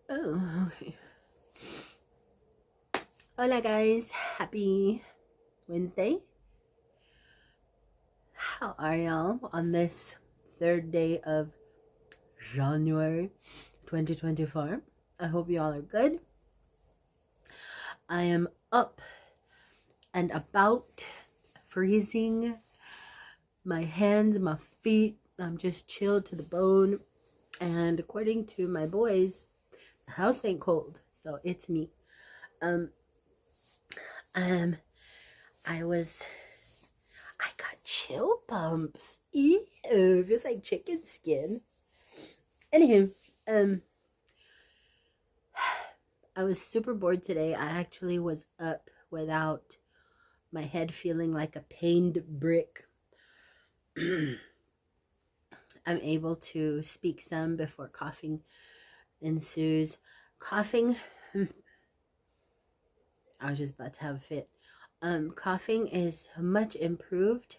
Oh, okay. Hola guys, happy Wednesday. How are y'all on this third day of January 2024? I hope you all are good. I am up and about, freezing. My hands, my feet, I'm just chilled to the bone. And according to my boys, the house ain't cold, so it's me. I got chill bumps. Ew, feels like chicken skin. Anywho, I was super bored today. I actually was up without my head feeling like a pained brick. I'm able to speak some before coughing ensues. Coughing, I was just about to have a fit. Coughing is much improved.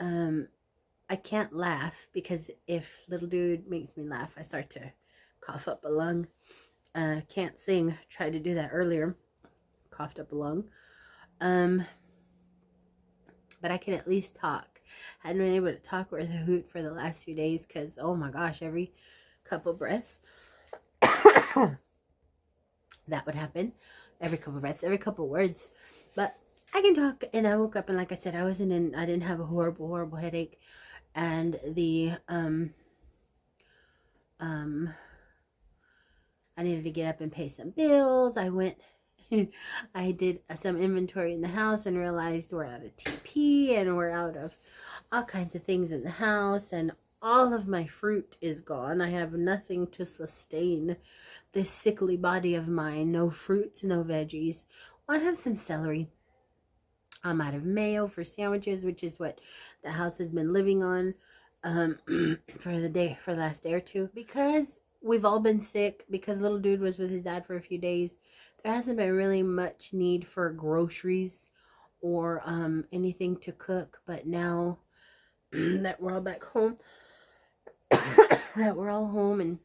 I can't laugh because if little dude makes me laugh, I start to cough up a lung. Can't sing. Tried to do that earlier. Coughed up a lung. But I can at least talk. Hadn't been able to talk with a hoot for the last few days because, oh my gosh, every couple breaths that would happen. Every couple breaths, every couple words. But I can talk, and I woke up, and like I said, I didn't have a horrible headache, and I needed to get up and pay some bills. I did some inventory in the house and realized we're out of TP and we're out of all kinds of things in the house, and all of my fruit is gone. I have nothing to sustain this sickly body of mine. No fruits, no veggies. Well, I have some celery. I'm out of mayo for sandwiches, which is what the house has been living on for the last day or two. Because we've all been sick, because little dude was with his dad for a few days, there hasn't been really much need for groceries or anything to cook. But now that we're all back home, that we're all home and,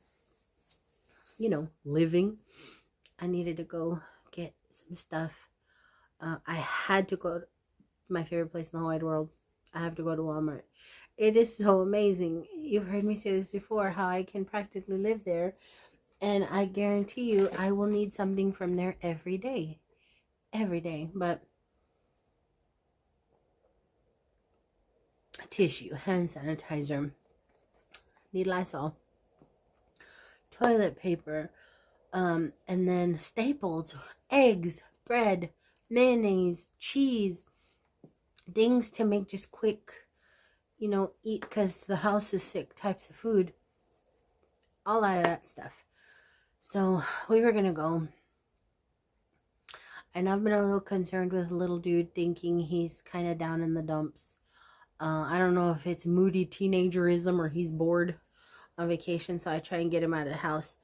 you know, living, I needed to go get some stuff. I had to go to my favorite place in the whole wide world. I have to go to Walmart. It is so amazing. You've heard me say this before, how I can practically live there. And I guarantee you, I will need something from there every day. Every day. But tissue, hand sanitizer, need Lysol, toilet paper, and then staples, eggs, bread, mayonnaise, cheese, things to make just quick, you know, eat because the house is sick types of food, all out of that stuff. So we were gonna go, and I've been a little concerned with little dude, thinking he's kind of down in the dumps. I don't know if it's moody teenagerism or he's bored on vacation, so I try and get him out of the house.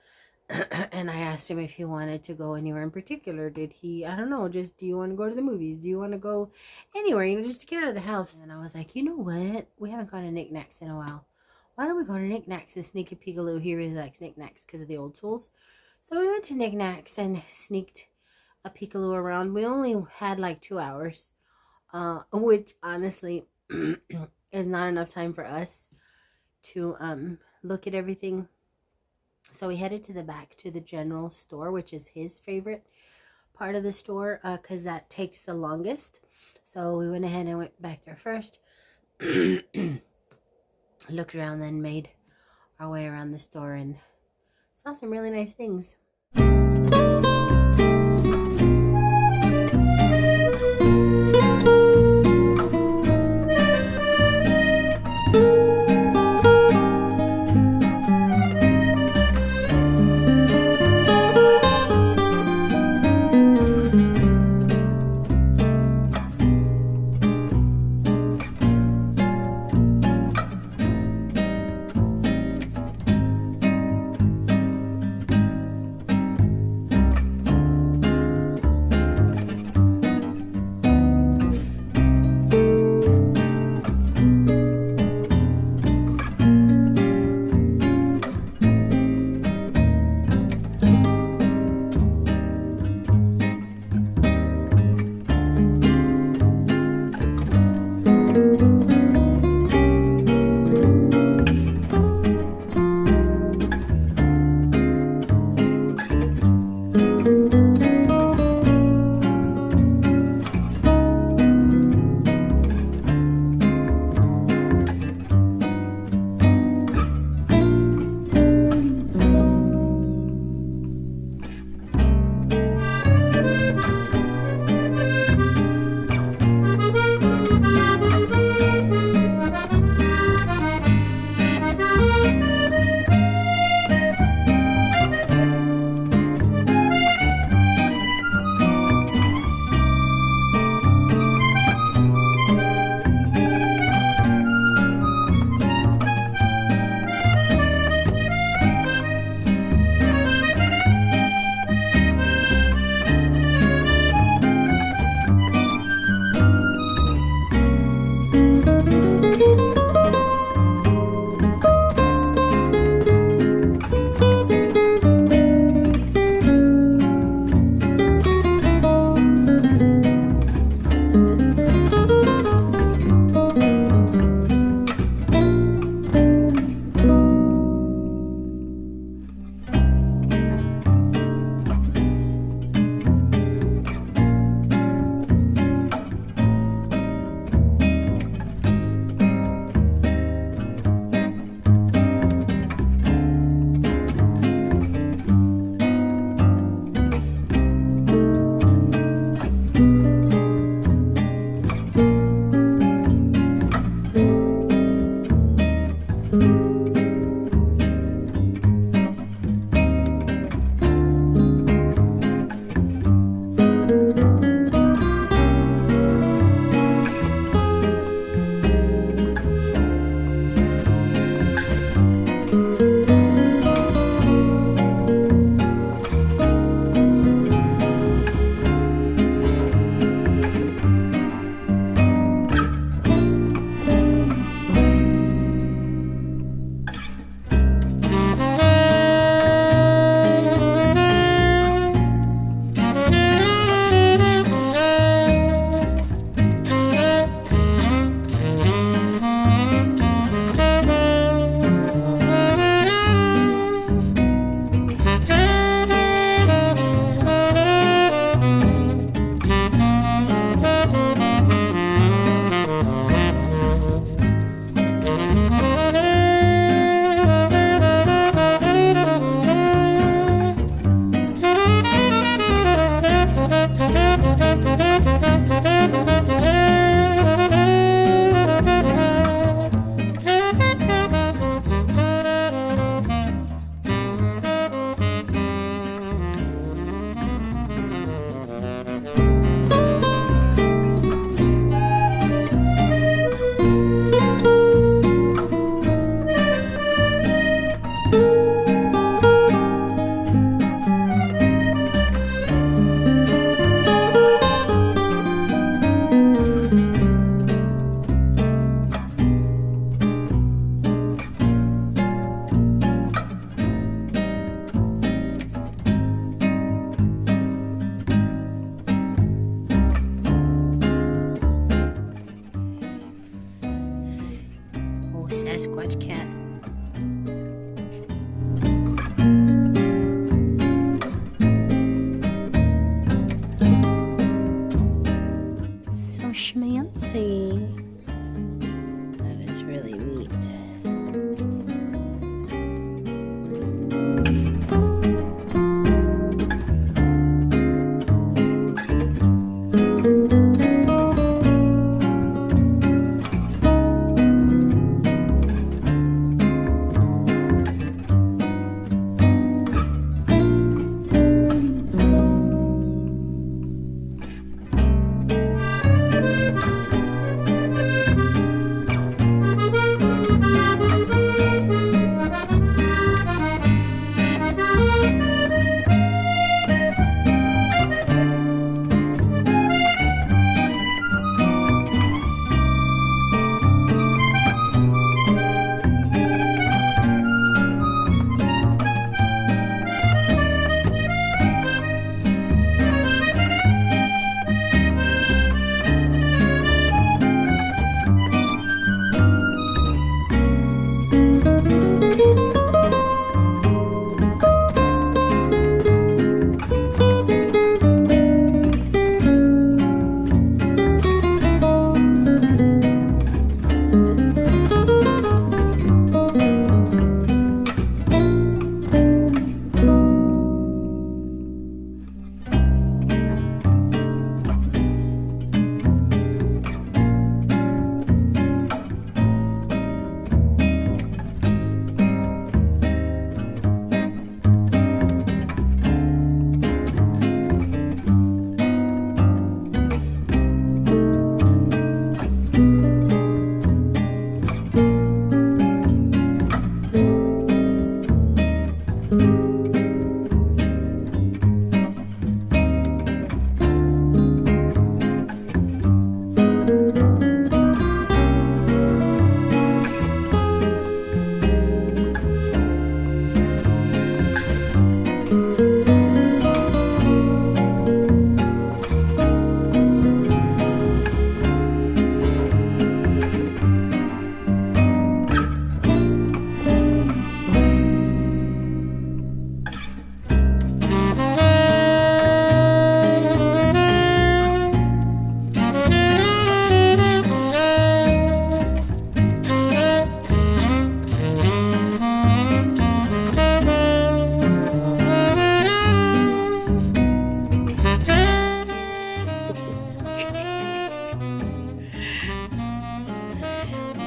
And I asked him if he wanted to go anywhere in particular. Did he, I don't know, just, do you want to go to the movies? Do you want to go anywhere, you know, just to get out of the house? And I was like, you know what? We haven't gone to Knick-Knacks in a while. Why don't we go to Knick-Knacks and sneak a peekaloo? He really likes Knick-Knacks because of the old tools. So we went to Knick-Knacks and sneaked a peekaloo around. We only had like 2 hours, which honestly is not enough time for us to look at everything. So we headed to the back to the general store, which is his favorite part of the store, because that takes the longest. So we went ahead and went back there first, looked around, then made our way around the store and saw some really nice things. Sasquatch cat. So schmancy. That is really neat.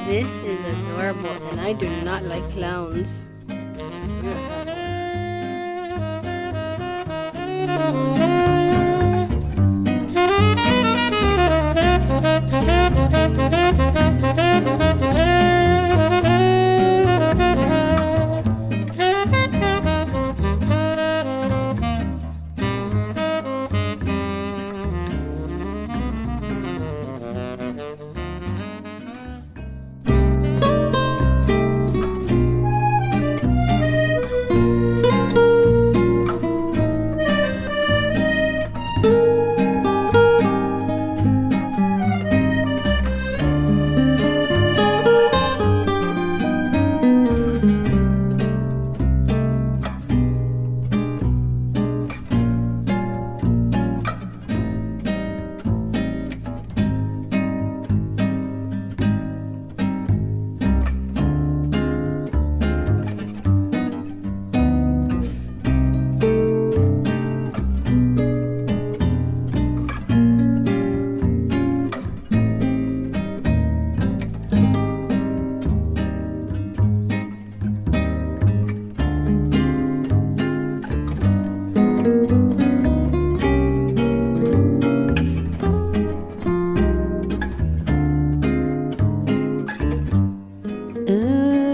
This is adorable, and I do not like clowns.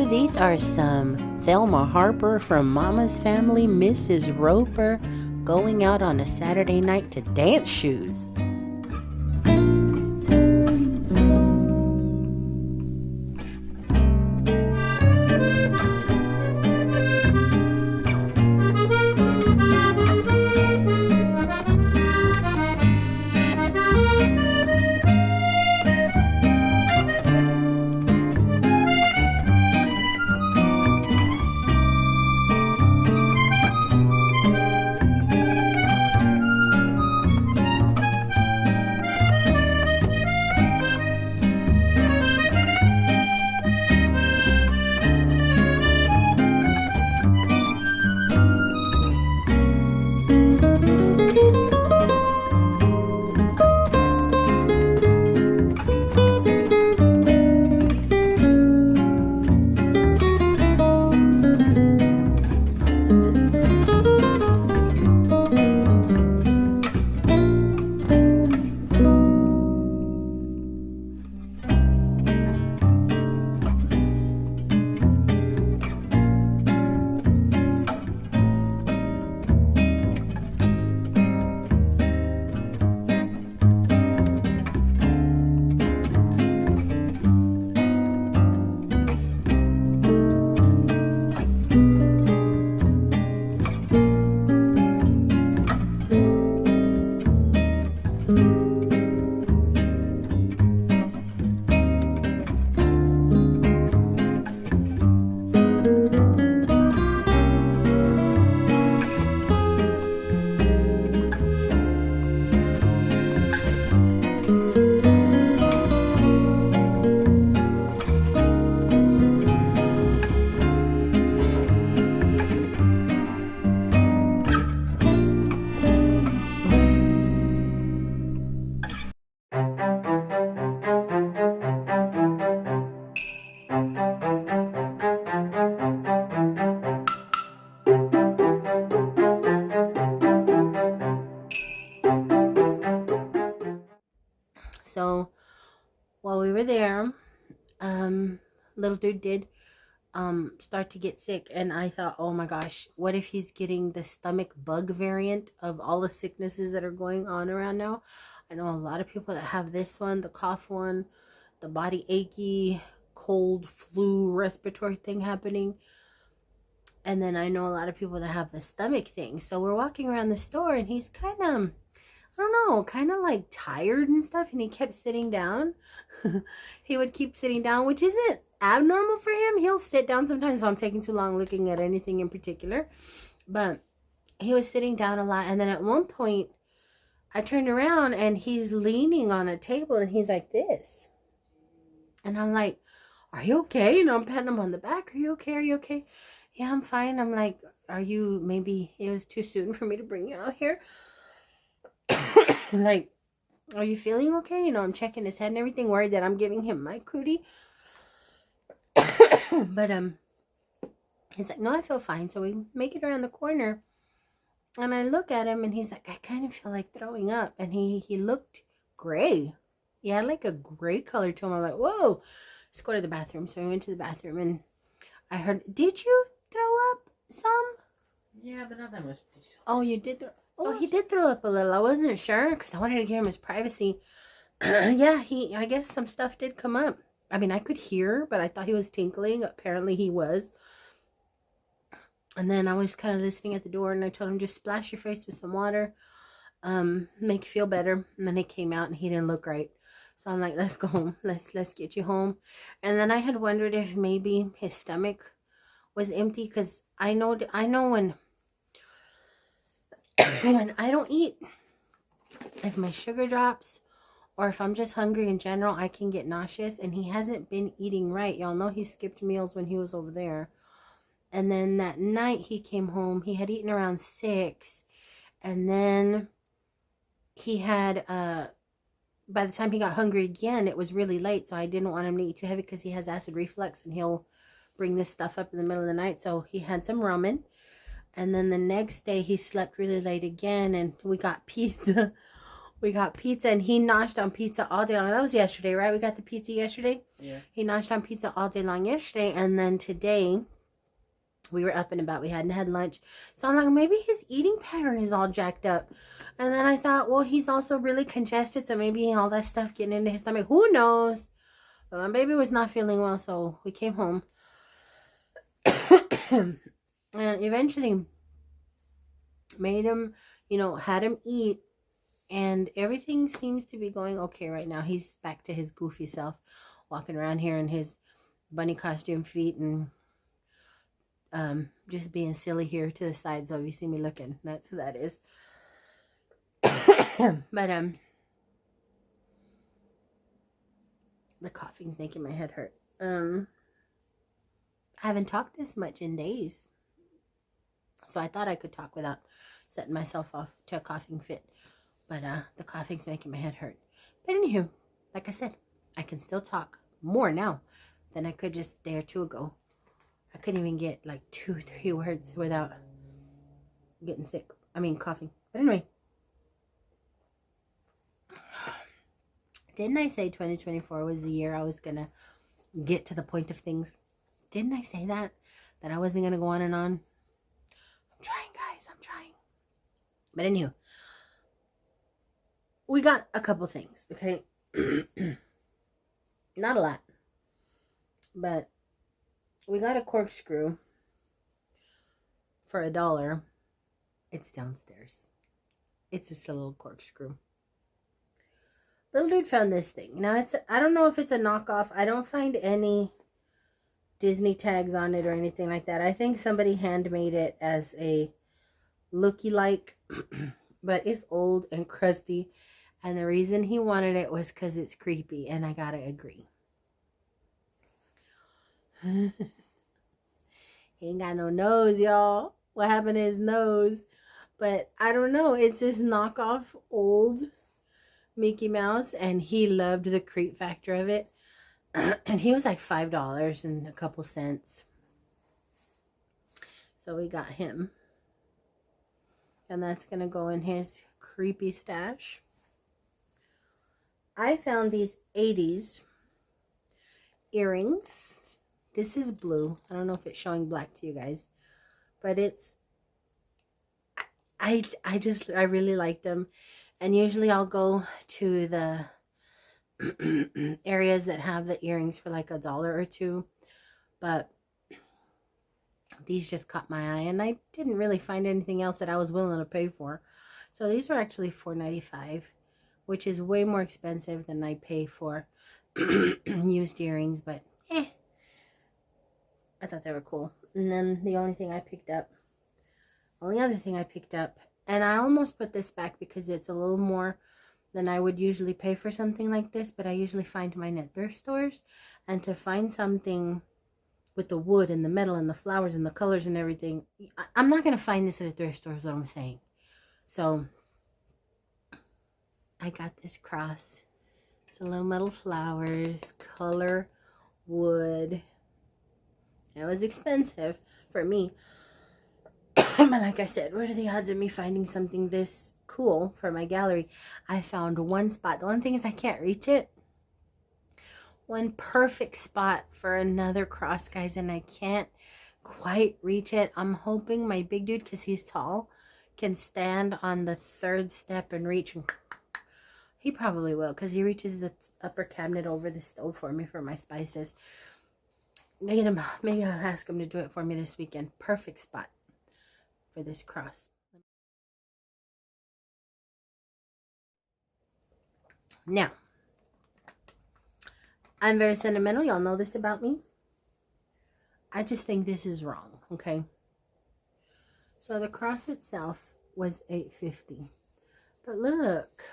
These are some Thelma Harper from Mama's Family, Mrs. Roper, going out on a Saturday night to dance shoes. while we were there, little dude did start to get sick, and I thought, oh my gosh, what if he's getting the stomach bug variant of all the sicknesses that are going on around now? I know a lot of people that have this one, the cough one, the body achy, cold, flu, respiratory thing happening. And then I know a lot of people that have the stomach thing. So we're walking around the store, and he's kind of, I don't know, kind of like tired and stuff. And he kept sitting down. He would keep sitting down, which isn't abnormal for him. He'll sit down sometimes if I'm taking too long looking at anything in particular. But he was sitting down a lot. And then at one point, I turned around, and he's leaning on a table, and he's like this. And I'm like, are you okay? You know, I'm patting him on the back. Are you okay? Are you okay? Yeah, I'm fine. I'm like, are you, maybe it was too soon for me to bring you out here? Like, are you feeling okay? You know, I'm checking his head and everything, worried that I'm giving him my cootie. But he's like, no, I feel fine. So we make it around the corner, and I look at him, and he's like, I kind of feel like throwing up. And he looked gray. He had like a gray color to him. I'm like, whoa. Let's go to the bathroom. So we went to the bathroom, and I heard, did you throw up some? Yeah, but not that much. Oh, you did throw. So he did throw up a little. I wasn't sure because I wanted to give him his privacy. Yeah, I guess some stuff did come up. I mean, I could hear, but I thought he was tinkling. Apparently he was. And then I was kind of listening at the door, and I told him, just splash your face with some water. Make you feel better. And then he came out, and he didn't look right. So I'm like, let's go home. Let's get you home. And then I had wondered if maybe his stomach was empty, because I know when when I don't eat, if my sugar drops, or if I'm just hungry in general, I can get nauseous. And he hasn't been eating right. Y'all know he skipped meals when he was over there. And then that night he came home, he had eaten around 6, and then he had by the time he got hungry again, it was really late. So I didn't want him to eat too heavy, because he has acid reflux, and he'll bring this stuff up in the middle of the night. So he had some ramen. And then the next day he slept really late again, and we got pizza. We got pizza, and he noshed on pizza all day long. That was yesterday, right? We got the pizza yesterday. Yeah. He noshed on pizza all day long yesterday, and then today we were up and about. We hadn't had lunch. So I'm like, maybe his eating pattern is all jacked up. And then I thought, well, he's also really congested, so maybe all that stuff getting into his stomach. Who knows? But my baby was not feeling well, so we came home. And eventually made him, had him eat, and everything seems to be going okay right now. He's back to his goofy self, walking around here in his bunny costume feet, and just being silly here to the side. So if you see me looking, that's who that is. But the coughing's making my head hurt. I haven't talked this much in days, so I thought I could talk without setting myself off to a coughing fit. But the coughing's making my head hurt. But anywho, like I said, I can still talk more now than I could just a day or two ago. I couldn't even get like 2-3 words without getting sick. I mean, coughing. But anyway, didn't I say 2024 was the year I was going to get to the point of things? Didn't I say that? That I wasn't going to go on and on? I'm trying, guys. I'm trying. But anywho, we got a couple things, okay? Not a lot. But we got a corkscrew for $1. It's downstairs. It's just a little corkscrew. Little dude found this thing. Now, I don't know if it's a knockoff. I don't find any Disney tags on it or anything like that. I think somebody handmade it as a looky-like, but it's old and crusty. And the reason he wanted it was because it's creepy, and I gotta agree. He ain't got no nose, y'all. What happened to his nose? But I don't know. It's this knockoff old Mickey Mouse, and he loved the creep factor of it. And he was like $5 and a couple cents. So we got him. And that's going to go in his creepy stash. I found these 80s earrings. This is blue. I don't know if it's showing black to you guys, but it's, I really liked them. And usually I'll go to the areas that have the earrings for like $1 or $2, but these just caught my eye, and I didn't really find anything else that I was willing to pay for. So these were actually $4.95, which is way more expensive than I pay for used earrings, but I thought they were cool. And then the only other thing I picked up, and I almost put this back because it's a little more than I would usually pay for something like this, but I usually find mine at thrift stores, and to find something with the wood and the metal and the flowers and the colors and everything, I'm not going to find this at a thrift store is what I'm saying. So I got this cross. It's a little metal flowers, color, wood. It was expensive for me. But like I said, what are the odds of me finding something this cool for my gallery? I found one spot. The one thing is I can't reach it. One perfect spot for another cross, guys, and I can't quite reach it. I'm hoping my big dude, because he's tall, can stand on the 3rd step and reach. He probably will, because he reaches the upper cabinet over the stove for me for my spices. Maybe I'll ask him to do it for me this weekend. Perfect spot for this cross. Now, I'm very sentimental. Y'all know this about me. I just think this is wrong, okay? So the cross itself was $8.50. But look,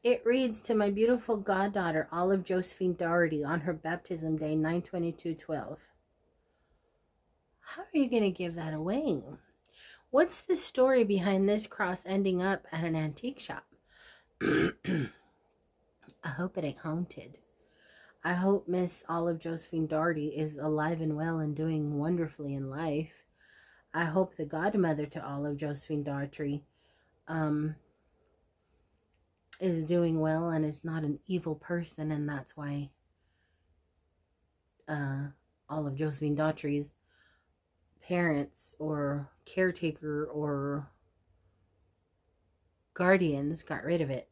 it reads, to my beautiful goddaughter, Olive Josephine Doherty, on her baptism day, 9/22/12. How are you going to give that away? What's the story behind this cross ending up at an antique shop? I hope it ain't haunted. I hope Miss Olive Josephine Doherty is alive and well and doing wonderfully in life. I hope the godmother to Olive Josephine Doherty is doing well and is not an evil person, and that's why Olive Josephine Doherty's parents or caretaker or guardians got rid of it.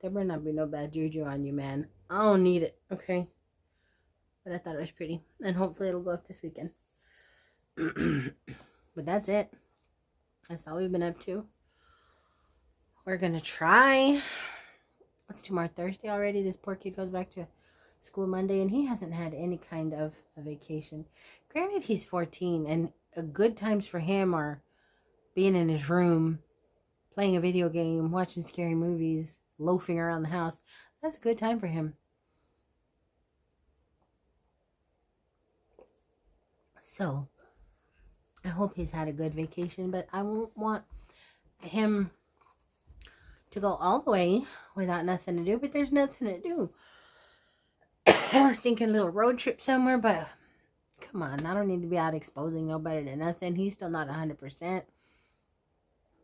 There better not be no bad juju on you, man. I don't need it, okay? But I thought it was pretty. And hopefully it'll go up this weekend. But that's it. That's all we've been up to. We're going to try. It's tomorrow, Thursday already. This poor kid goes back to school Monday, and he hasn't had any kind of a vacation. Granted, he's 14, and good times for him are being in his room, playing a video game, watching scary movies, loafing around the house. That's a good time for him. So, I hope he's had a good vacation, but I won't want him to go all the way without nothing to do, but there's nothing to do. I was thinking a little road trip somewhere, but come on, I don't need to be out exposing nobody to nothing. He's still not 100%.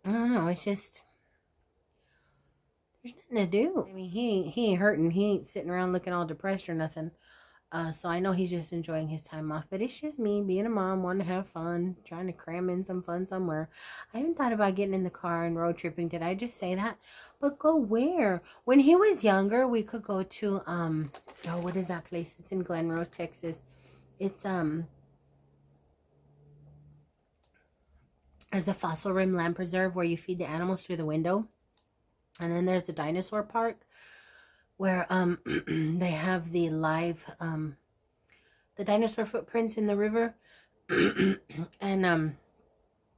I don't know, it's just, there's nothing to do. I mean, he ain't hurting. He ain't sitting around looking all depressed or nothing. So I know he's just enjoying his time off. But it's just me being a mom, wanting to have fun, trying to cram in some fun somewhere. I haven't thought about getting in the car and road tripping. Did I just say that? But go where? When he was younger, we could go to, oh, what is that place? It's in Glen Rose, Texas. It's, there's a fossil rim land preserve where you feed the animals through the window. And then there's the dinosaur park where they have the live the dinosaur footprints in the river. And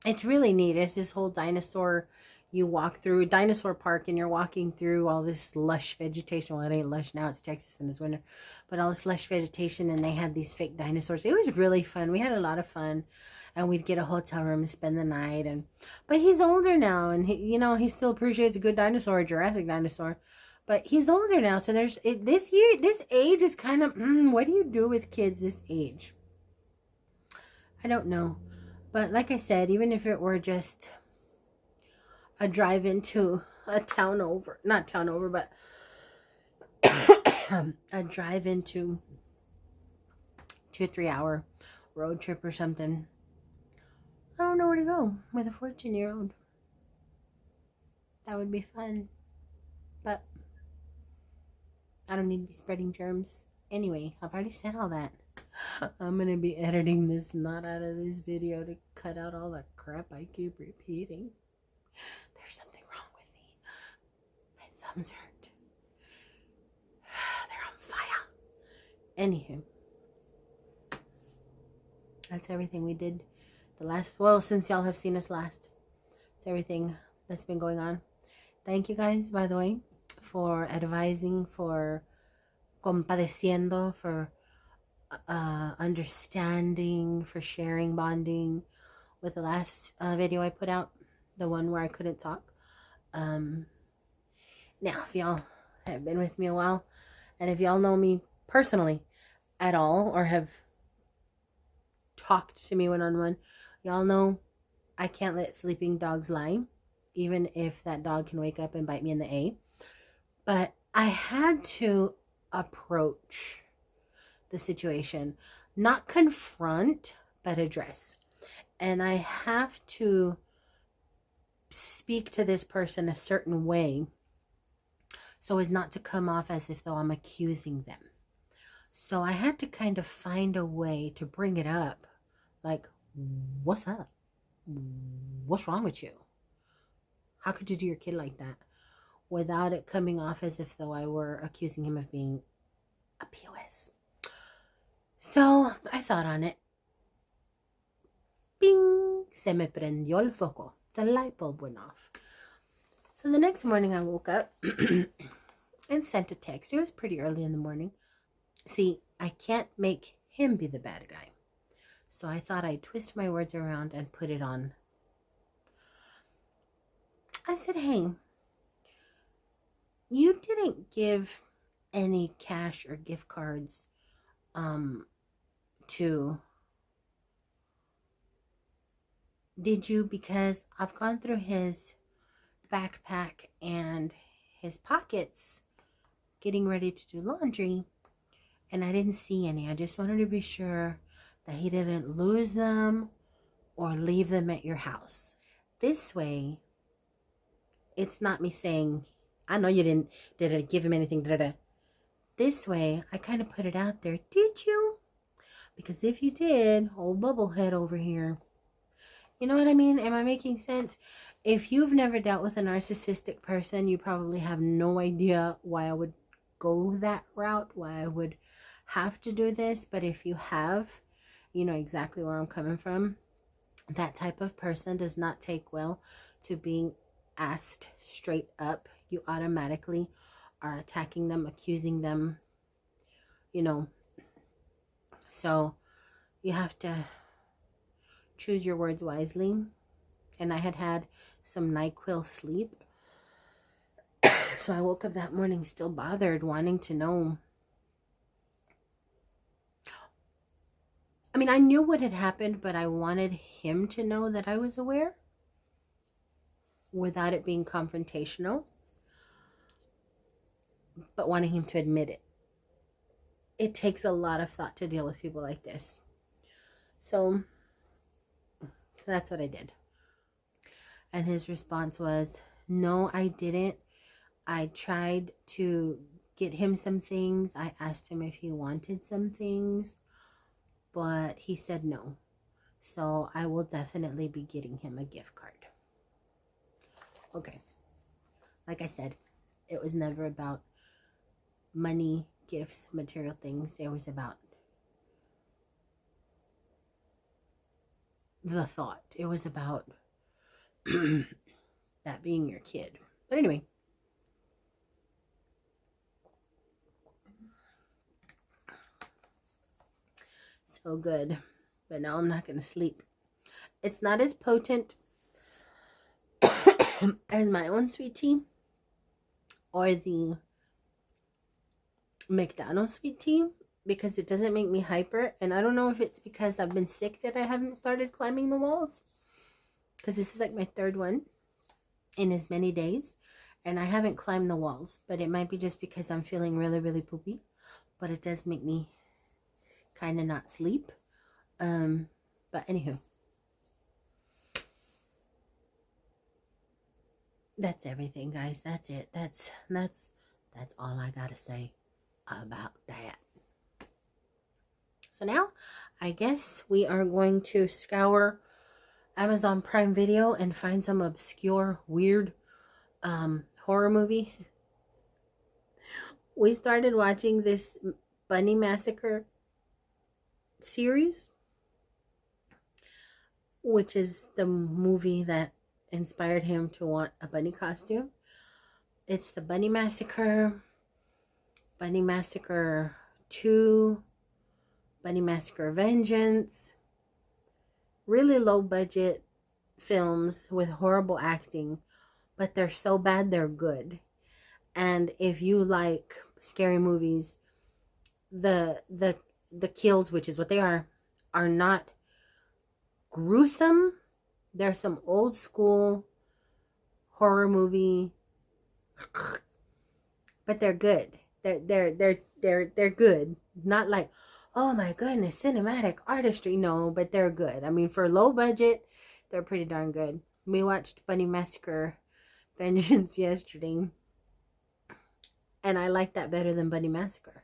it's really neat. It's this whole dinosaur, you walk through dinosaur park, and you're walking through all this lush vegetation. Well, it ain't lush now, it's Texas and it's winter, but all this lush vegetation, and they had these fake dinosaurs. It was really fun. We had a lot of fun. And we'd get a hotel room and spend the night. But he's older now, and he still appreciates a good dinosaur, a Jurassic dinosaur. But he's older now, so this age is kind of, what do you do with kids this age? I don't know. But like I said, even if it were just a drive into a town over, not town over, but a drive into 2 or 3 hour road trip or something. I don't know where to go with a 14-year-old. That would be fun. But I don't need to be spreading germs. Anyway, I've already said all that. I'm going to be editing this not out of this video to cut out all the crap I keep repeating. There's something wrong with me. My thumbs hurt. They're on fire. Anywho, that's everything we did the last, well, since y'all have seen us last. It's everything that's been going on. Thank you guys, by the way, for advising, for compadeciendo, for understanding, for sharing, bonding with the last video I put out, the one where I couldn't talk. Now, if y'all have been with me a while, and if y'all know me personally at all, or have talked to me one-on-one, y'all know I can't let sleeping dogs lie, even if that dog can wake up and bite me in the A. But I had to approach the situation, not confront, but address. And I have to speak to this person a certain way so as not to come off as if though I'm accusing them. So I had to kind of find a way to bring it up. Like, what's up? What's wrong with you? How could you do your kid like that? Without it coming off as if though I were accusing him of being a POS. So I thought on it. Bing! Se me prendió el foco. The light bulb went off. So the next morning I woke up and sent a text. It was pretty early in the morning. See, I can't make him be the bad guy. So I thought I'd twist my words around and put it on. I said, hey, you didn't give any cash or gift cards to, did you? Because I've gone through his backpack and his pockets getting ready to do laundry, and I didn't see any. I just wanted to be sure that he didn't lose them or leave them at your house. This way, it's not me saying, I know you didn't give him anything. This way, I kind of put it out there. Did you? Because if you did, old bubblehead over here. You know what I mean? Am I making sense? If you've never dealt with a narcissistic person, you probably have no idea why I would go that route, why I would have to do this. But if you have, you know exactly where I'm coming from. That type of person does not take well to being asked straight up. You automatically are attacking them, accusing them, you know. So you have to choose your words wisely. And I had some NyQuil sleep. So I woke up that morning still bothered, wanting to know. I mean, I knew what had happened, but I wanted him to know that I was aware without it being confrontational, but wanting him to admit it. It takes a lot of thought to deal with people like this. So that's what I did. And his response was, no, I didn't. I tried to get him some things. I asked him if he wanted some things, but he said no. So I will definitely be getting him a gift card. Okay. Like I said, it was never about money, gifts, material things. It was about the thought. It was about that being your kid. But anyway. So good. But now I'm not going to sleep. It's not as potent as my own sweet tea or the McDonald's sweet tea, because it doesn't make me hyper. And I don't know if it's because I've been sick that I haven't started climbing the walls, because this is like my third one in as many days, And I haven't climbed the walls, but it might be just because I'm feeling really, really poopy. But it does make me kind of not sleep. But anywho. That's everything, guys. That's it. That's all I gotta say about that. So now, I guess we are going to scour Amazon Prime Video and find some obscure, weird horror movie. We started watching this Bunny Massacre series, which is the movie that inspired him to want a bunny costume. It's the Bunny Massacre, Bunny Massacre 2, Bunny Massacre Vengeance. Really low budget films with horrible acting, but they're so bad they're good. And if you like scary movies, the kills, which is what they are not gruesome. There's some old school horror movie, but they're good. They're good. Not like, oh my goodness, cinematic artistry. No, but they're good. I mean, for low budget, they're pretty darn good. We watched Bunny Massacre Vengeance yesterday, and I like that better than Bunny Massacre.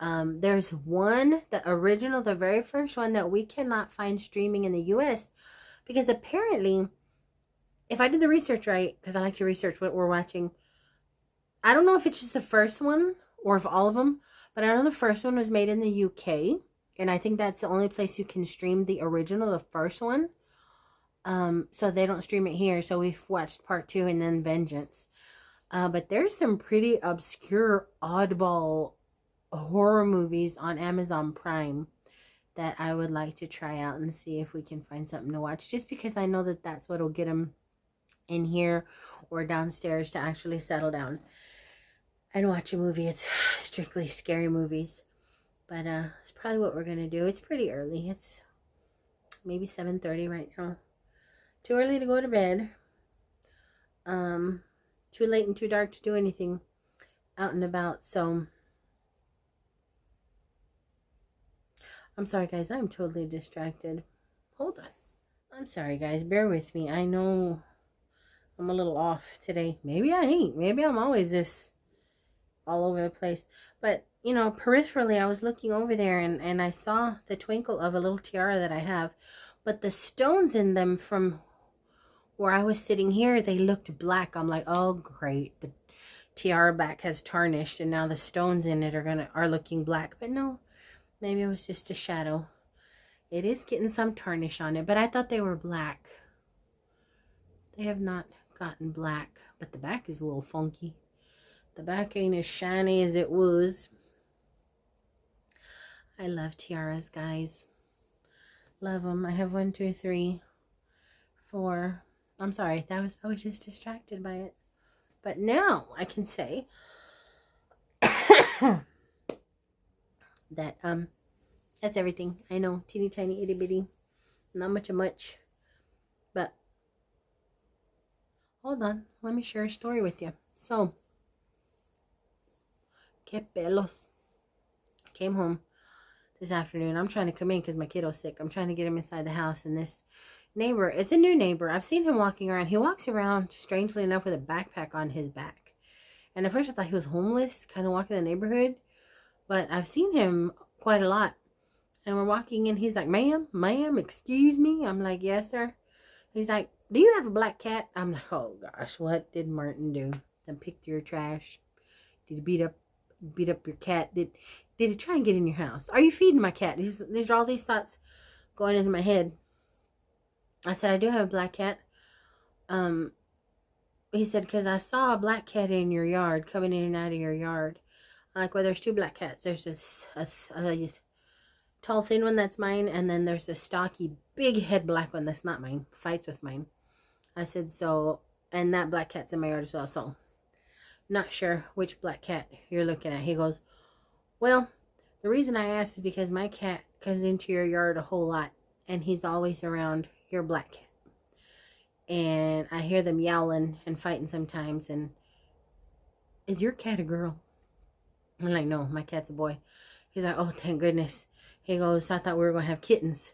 There's one, the original, the very first one that we cannot find streaming in the US, because apparently, if I did the research right, because I like to research what we're watching, I don't know if it's just the first one or if all of them, but I know the first one was made in the UK, and I think that's the only place you can stream the original, the first one. So they don't stream it here, so we've watched part 2 and then Vengeance. But there's some pretty obscure, oddball horror movies on Amazon Prime that I would like to try out and see if we can find something to watch, just because I know that that's what will get them in here or downstairs to actually settle down and watch a movie. It's strictly scary movies, but it's probably what we're gonna do. It's pretty early. It's maybe 7:30 right now. Too early to go to bed. Too late and too dark to do anything out and about. So I'm sorry, guys. I'm totally distracted. Hold on. I'm sorry, guys. Bear with me. I know I'm a little off today. Maybe I ain't. Maybe I'm always this all over the place. But, you know, peripherally, I was looking over there and I saw the twinkle of a little tiara that I have. But the stones in them from where I was sitting here, they looked black. I'm like, oh, great. The tiara back has tarnished and now the stones in it are looking black. But no, maybe it was just a shadow. It is getting some tarnish on it, but I thought they were black. They have not gotten black, but the back is a little funky. The back ain't as shiny as it was. I love tiaras, guys. Love them. I have 1, 2, 3, 4. I'm sorry. I was just distracted by it. But now I can say that that's everything. I know, teeny tiny itty bitty, not much of much. But hold on, let me share a story with you. So, que pelos. Came home this afternoon. I'm trying to come in because my kiddo's sick. I'm trying to get him inside the house, and this neighbor, it's a new neighbor. I've seen him walking around. He walks around, strangely enough, with a backpack on his back. And at first I thought he was homeless, kind of walking the neighborhood. But I've seen him quite a lot. And we're walking in. He's like, ma'am, excuse me. I'm like, yes, sir. He's like, do you have a black cat? I'm like, oh, gosh, what did Martin do? Then pick through your trash? Did he beat up your cat? Did he try and get in your house? Are you feeding my cat? These are all these thoughts going into my head. I said, I do have a black cat. He said, because I saw a black cat in your yard, coming in and out of your yard. I'm like, well, there's 2 black cats. There's this a tall, thin one that's mine, and then there's a stocky, big head black one that's not mine. Fights with mine. I said, so, and that black cat's in my yard as well, so not sure which black cat you're looking at. He goes, well, the reason I asked is because my cat comes into your yard a whole lot, and he's always around your black cat. And I hear them yowling and fighting sometimes, and is your cat a girl? I'm like, no, my cat's a boy. He's like, oh, thank goodness. He goes, I thought we were going to have kittens.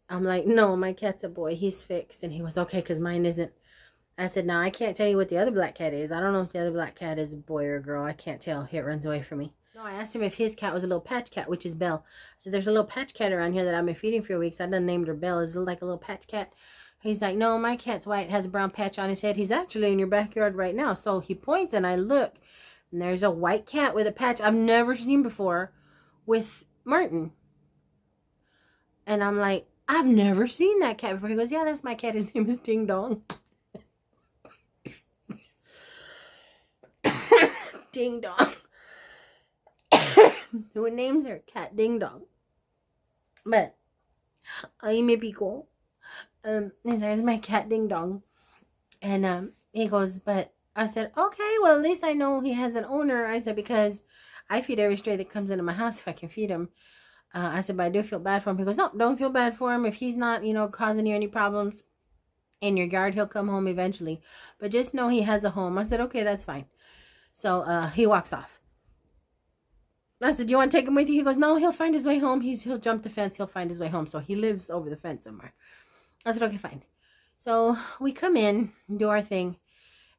I'm like, no, my cat's a boy. He's fixed. And he was, okay, because mine isn't. I said, no, I can't tell you what the other black cat is. I don't know if the other black cat is a boy or a girl. I can't tell. It runs away from me. No, I asked him if his cat was a little patch cat, which is Belle. I said, there's a little patch cat around here that I've been feeding for weeks. I done named her Belle. Is it like a little patch cat? He's like, no, my cat's white, has a brown patch on his head. He's actually in your backyard right now. So he points and I look. And there's a white cat with a patch I've never seen before with Martin. And I'm like, I've never seen that cat before. He goes, yeah, that's my cat. His name is Ding Dong. Ding Dong. Who names their cat Ding Dong? But, ay, me pico. There's my cat Ding Dong. And he goes, but I said, okay, well, at least I know he has an owner. I said, because I feed every stray that comes into my house if I can feed him. I said, but I do feel bad for him. He goes, no, don't feel bad for him. If he's not, causing you any problems in your yard, he'll come home eventually. But just know he has a home. I said, okay, that's fine. So he walks off. I said, do you want to take him with you? He goes, no, he'll find his way home. He'll jump the fence. He'll find his way home. So he lives over the fence somewhere. I said, okay, fine. So we come in, do our thing.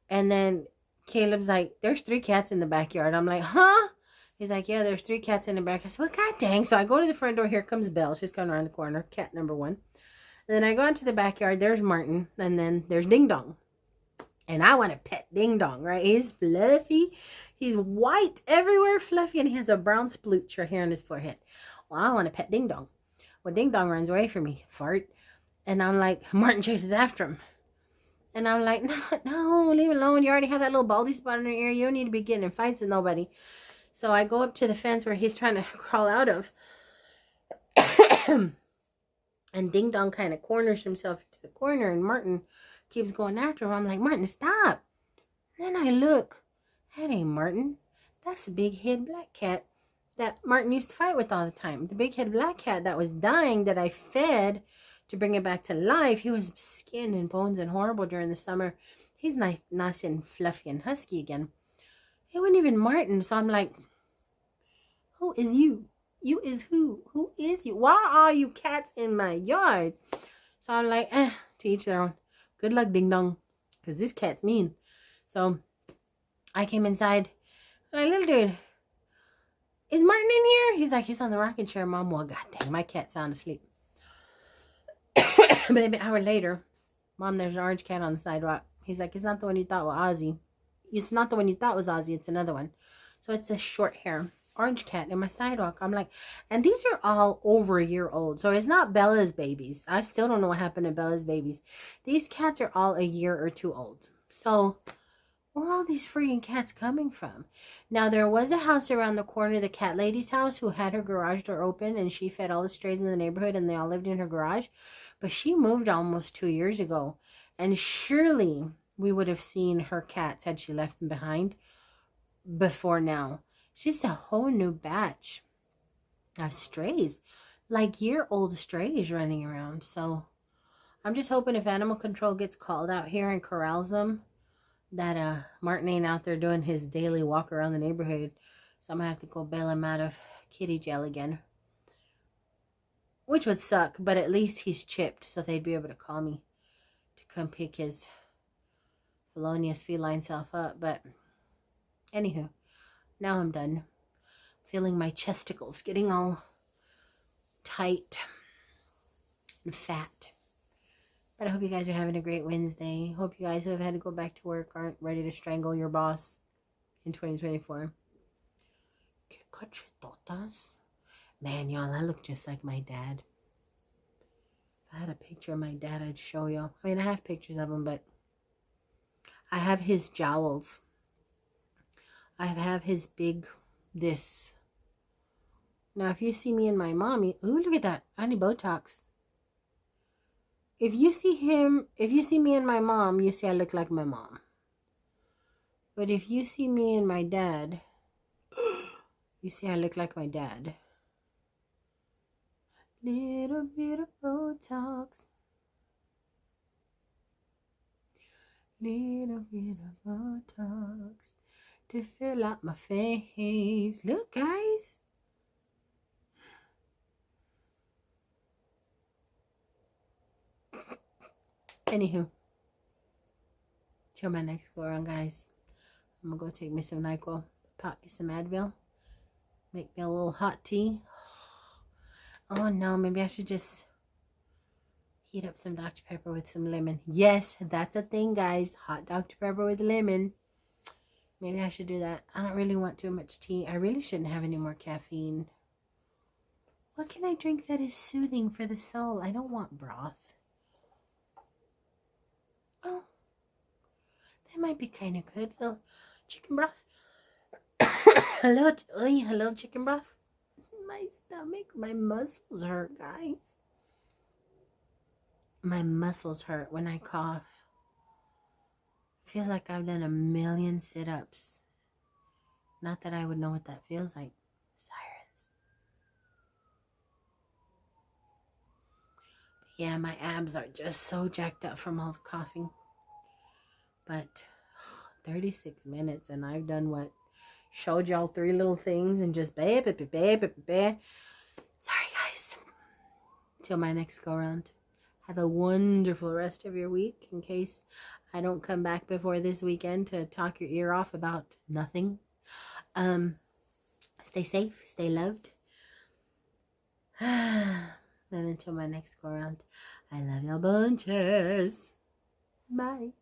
And then Caleb's like, there's 3 cats in the backyard. I'm like, huh? He's like, yeah, there's 3 cats in the back. I said, well, god dang. So I go to the front door. Here comes Belle. She's coming around the corner. Cat number 1. And then I go into the backyard. There's Martin. And then there's Ding Dong. And I want to pet Ding Dong, right? He's fluffy. He's white everywhere, fluffy. And he has a brown splooch right here on his forehead. Well, I want to pet Ding Dong. Well, Ding Dong runs away from me. Fart. And I'm like, Martin chases after him. And I'm like, no, leave it alone. You already have that little baldy spot in your ear. You don't need to be getting in fights with nobody. So I go up to the fence where he's trying to crawl out of. And Ding Dong kind of corners himself to the corner. And Martin keeps going after him. I'm like, Martin, stop. Then I look. That ain't Martin. That's the big head black cat that Martin used to fight with all the time. The big head black cat that was dying that I fed to bring it back to life. He was skin and bones and horrible during the summer. He's nice and fluffy and husky again. It wasn't even Martin. So I'm like, who is you? You is who? Who is you? Why are you cats in my yard? So I'm like, to each their own. Good luck, Ding Dong. Because this cat's mean. So I came inside. I'm like, little dude, is Martin in here? He's like, he's on the rocking chair, Mom. Well, god dang, my cat's sound asleep. But an hour later, Mom, there's an orange cat on the sidewalk. He's like, it's not the one you thought was Ozzy. It's not the one you thought was Ozzy. It's another one. So it's a short hair orange cat in my sidewalk. I'm like, and these are all over a year old. So it's not Bella's babies. I still don't know what happened to Bella's babies. These cats are all a year or 2 old. So where are all these freaking cats coming from? Now, there was a house around the corner, the cat lady's house, who had her garage door open, and she fed all the strays in the neighborhood, and they all lived in her garage. But she moved almost 2 years ago, and surely we would have seen her cats had she left them behind before now. She's a whole new batch of strays, like year-old strays running around. So I'm just hoping if animal control gets called out here and corrals them, that Martin ain't out there doing his daily walk around the neighborhood. So I'm gonna have to go bail him out of kitty jail again, which would suck, but at least he's chipped, so they'd be able to call me to come pick his felonious feline self up. But anywho, now I'm done. Feeling my chesticles getting all tight and fat. But I hope you guys are having a great Wednesday. Hope you guys who have had to go back to work aren't ready to strangle your boss in 2024. Que cachetotas. Man, y'all, I look just like my dad. If I had a picture of my dad, I'd show y'all. I mean, I have pictures of him, but I have his jowls. I have his big this. Now, if you see me and my mommy, ooh, look at that. I need Botox. If you see me and my mom, you see I look like my mom. But if you see me and my dad, you see I look like my dad. Little bit of Botox. Little bit of Botox. to fill up my face. Look, guys. Anywho, till my next go around, guys. I'm gonna go take me some NyQuil, pop me some Advil, make me a little hot tea. Oh no, maybe I should just heat up some Dr. Pepper with some lemon. Yes, that's a thing, guys. Hot Dr. Pepper with lemon. Maybe I should do that. I don't really want too much tea. I really shouldn't have any more caffeine. What can I drink that is soothing for the soul? I don't want broth. Oh, that might be kind of good. A little chicken broth. Hello, chicken broth. My stomach, my muscles hurt, guys. My muscles hurt when I cough. Feels like I've done 1,000,000 sit-ups. Not that I would know what that feels like. Sirens. But yeah, my abs are just so jacked up from all the coughing. But 36 minutes and I've done what? Showed y'all 3 little things and just Sorry, guys. Till my next go round. Have a wonderful rest of your week in case I don't come back before this weekend to talk your ear off about nothing. Stay safe, stay loved. And until my next go round, I love y'all bunches. Bye.